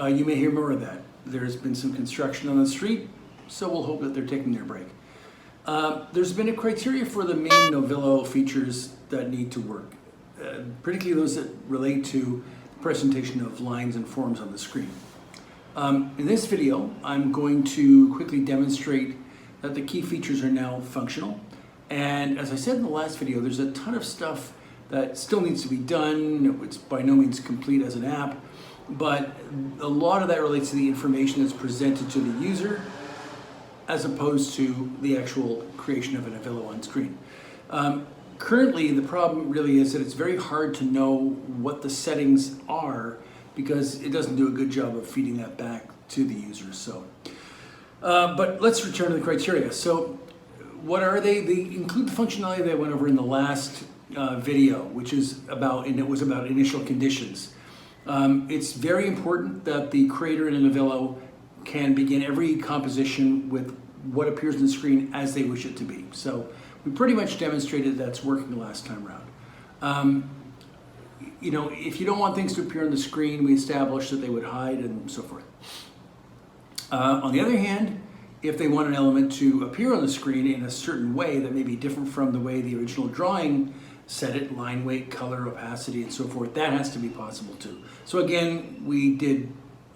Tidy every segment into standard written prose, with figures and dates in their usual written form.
you may hear more of that. There's been some construction on the street, so we'll hope that they're taking their break. There's been a criteria for the main Novillo features that need to work, particularly those that relate to the presentation of lines and forms on the screen. In this video, I'm going to quickly demonstrate that the key features are now functional. And as I said in the last video, there's a ton of stuff that still needs to be done. It's by no means complete as an app, but a lot of that relates to the information that's presented to the user as opposed to the actual creation of a Novillo on screen. Currently, the problem really is that it's very hard to know what the settings are because it doesn't do a good job of feeding that back to the user. But let's return to the criteria. So what are they? They include the functionality that I went over in the last video, which is about, and it was about initial conditions. It's very important that the creator in a Novillo can begin every composition with what appears on the screen as they wish it to be. So we pretty much demonstrated that's working the last time around. If you don't want things to appear on the screen, we established that they would hide and so forth. On the other hand, if they want an element to appear on the screen in a certain way that may be different from the way the original drawing set it, line weight, color, opacity, and so forth, that has to be possible too. So again,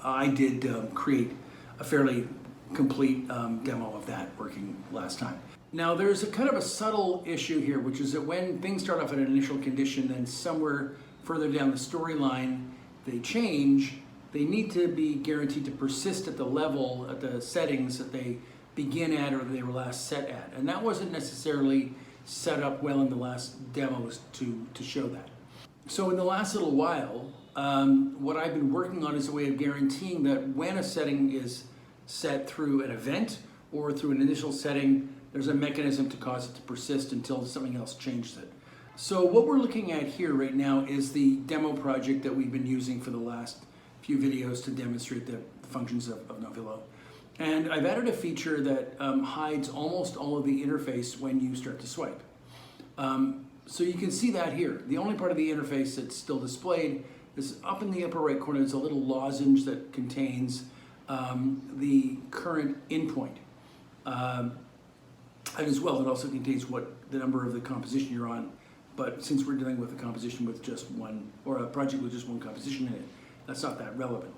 I did create a fairly complete demo of that working last time. Now there's a kind of a subtle issue here, which is that when things start off at an initial condition, then somewhere further down the storyline they change, they need to be guaranteed to persist at the level, at the settings that they begin at or they were last set at. And that wasn't necessarily set up well in the last demos to show that. So in the last little while, what I've been working on is a way of guaranteeing that when a setting is set through an event or through an initial setting, there's a mechanism to cause it to persist until something else changes it. So what we're looking at here right now is the demo project that we've been using for the last few videos to demonstrate the functions of Novillo. And I've added a feature that hides almost all of the interface when you start to swipe. So you can see that here. The only part of the interface that's still displayed is up in the upper right corner. There's a little lozenge that contains the current endpoint. And as well, it also contains the number of the composition you're on. But since we're dealing with a composition with just one, or a project with just one composition in it, that's not that relevant.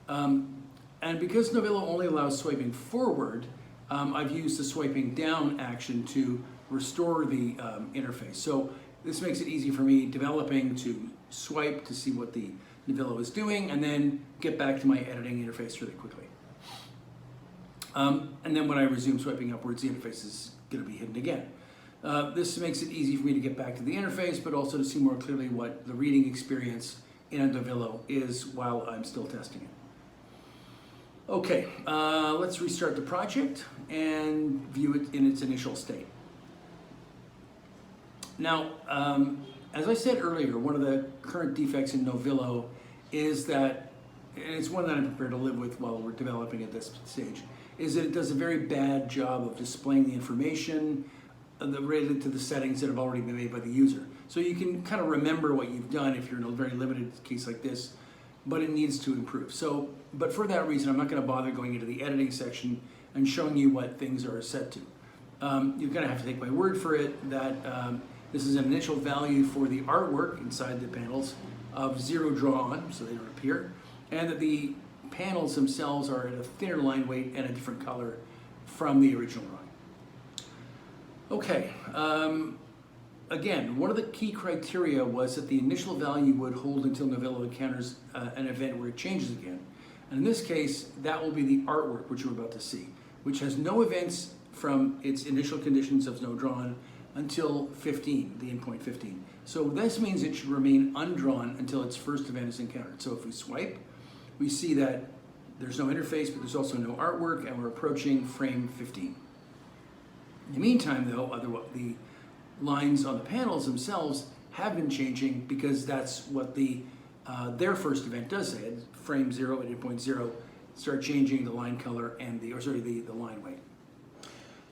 And because Novillo only allows swiping forward, I've used the swiping down action to restore the interface. So this makes it easy for me developing to swipe to see what the Novillo is doing and then get back to my editing interface really quickly. And then when I resume swiping upwards, the interface is going to be hidden again. This makes it easy for me to get back to the interface, but also to see more clearly what the reading experience in a Novillo is while I'm still testing it. Okay, let's restart the project and view it in its initial state. Now, as I said earlier, one of the current defects in Novillo is that, and it's one that I'm prepared to live with while we're developing at this stage, is that it does a very bad job of displaying the information related to the settings that have already been made by the user. So you can kind of remember what you've done if you're in a very limited case like this, but it needs to improve. But for that reason, I'm not going to bother going into the editing section and showing you what things are set to. You're going to have to take my word for it that this is an initial value for the artwork inside the panels of 0 drawn, so they don't appear, and that the panels themselves are at a thinner line weight and a different color from the original drawing. Okay, again, one of the key criteria was that the initial value would hold until Novillo encounters an event where it changes again. And in this case, that will be the artwork, which we're about to see, which has no events from its initial conditions of no drawn until 15, the endpoint 15. So this means it should remain undrawn until its first event is encountered. So if we swipe, we see that there's no interface, but there's also no artwork, and we're approaching frame 15. In the meantime, though, the lines on the panels themselves have been changing because that's what their first event does say. Frame 0 at 8.0 start changing the line color and the line weight.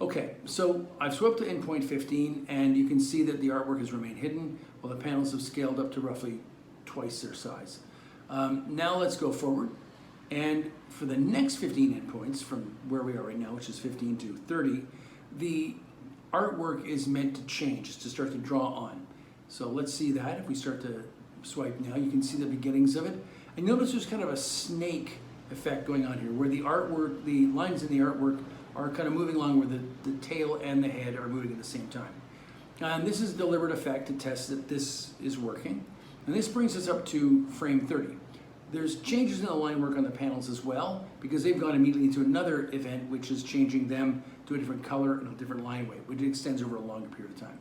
Okay, so I've swept to endpoint 15, and you can see that the artwork has remained hidden while the panels have scaled up to roughly twice their size. Now let's go forward. And for the next 15 endpoints, from where we are right now, which is 15 to 30, the artwork is meant to change, to start to draw on. So let's see that. If we start to swipe now, you can see the beginnings of it. And notice there's kind of a snake effect going on here, where the artwork, the lines in the artwork are kind of moving along where the tail and the head are moving at the same time. And this is a deliberate effect to test that this is working. And this brings us up to frame 30. There's changes in the line work on the panels as well, because they've gone immediately into another event, which is changing them to a different color and a different line weight, which extends over a longer period of time.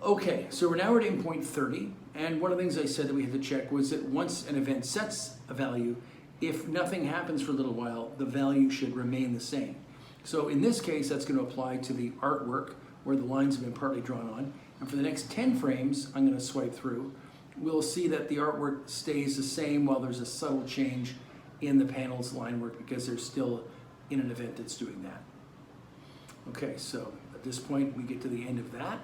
Okay, so we're now at endpoint 30, and one of the things I said that we had to check was that once an event sets a value, if nothing happens for a little while, the value should remain the same. So in this case, that's going to apply to the artwork, where the lines have been partly drawn on. And for the next 10 frames, I'm going to swipe through, we'll see that the artwork stays the same while there's a subtle change in the panel's line work, because they're still in an event that's doing that. Okay, so at this point, we get to the end of that.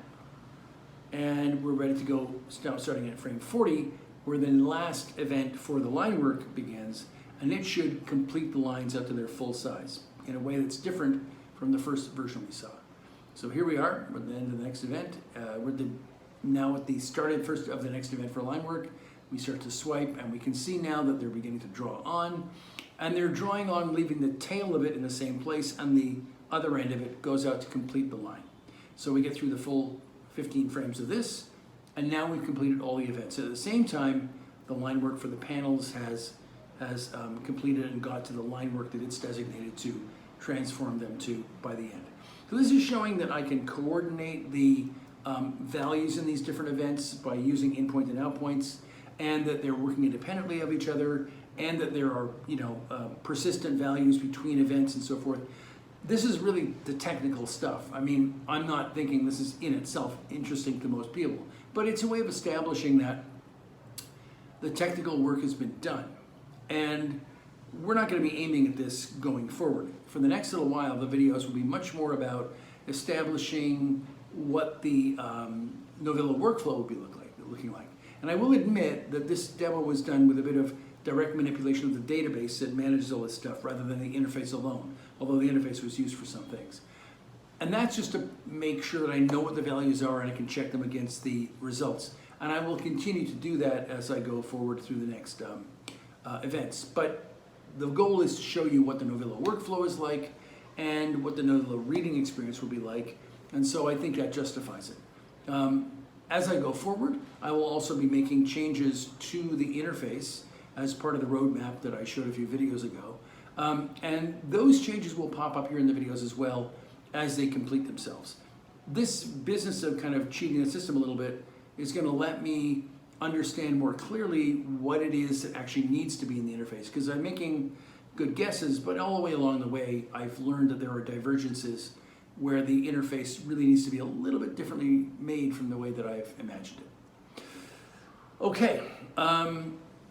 And we're ready to go, starting at frame 40, where the last event for the line work begins, and it should complete the lines up to their full size in a way that's different from the first version we saw. So here we are at the end of the next event. Now at the start of the next event for line work, we start to swipe, and we can see now that they're beginning to draw on, and they're drawing on, leaving the tail of it in the same place, and the other end of it goes out to complete the line. So we get through the full 15 frames of this, and now we've completed all the events. At the same time, the line work for the panels has completed and got to the line work that it's designated to transform them to by the end. So this is showing that I can coordinate the values in these different events by using in-point and out-points, and that they're working independently of each other, and that there are persistent values between events and so forth. This is really the technical stuff. I mean, I'm not thinking this is in itself interesting to most people, but it's a way of establishing that the technical work has been done. And we're not going to be aiming at this going forward. For the next little while, the videos will be much more about establishing what the Novillo workflow will be looking like. And I will admit that this demo was done with a bit of direct manipulation of the database that manages all this stuff rather than the interface alone, although the interface was used for some things. And that's just to make sure that I know what the values are and I can check them against the results. And I will continue to do that as I go forward through the next events. But the goal is to show you what the Novillo workflow is like and what the Novillo reading experience will be like. And so I think that justifies it. As I go forward, I will also be making changes to the interface as part of the roadmap that I showed a few videos ago. And those changes will pop up here in the videos as well as they complete themselves. This business of kind of cheating the system a little bit is going to let me understand more clearly what it is that actually needs to be in the interface, because I'm making good guesses, but all the way along the way, I've learned that there are divergences where the interface really needs to be a little bit differently made from the way that I've imagined it. Okay,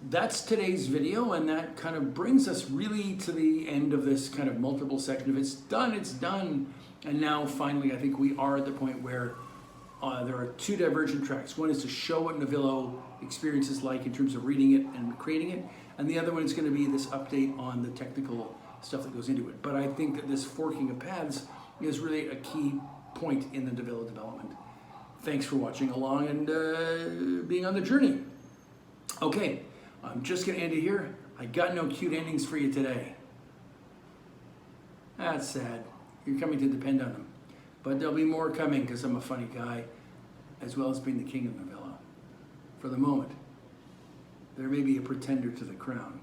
that's today's video, and that kind of brings us really to the end of this kind of multiple section. If it's done, it's done. And now finally, I think we are at the point where there are two divergent tracks. One is to show what Novillo experience is like in terms of reading it and creating it, and the other one is going to be this update on the technical stuff that goes into it. But I think that this forking of paths is really a key point in the Novillo development. Thanks for watching along and being on the journey. Okay, I'm just going to end it here. I got no cute endings for you today. That's sad. You're coming to depend on them. But there'll be more coming because I'm a funny guy, as well as being the king of Novillo. For the moment, there may be a pretender to the crown.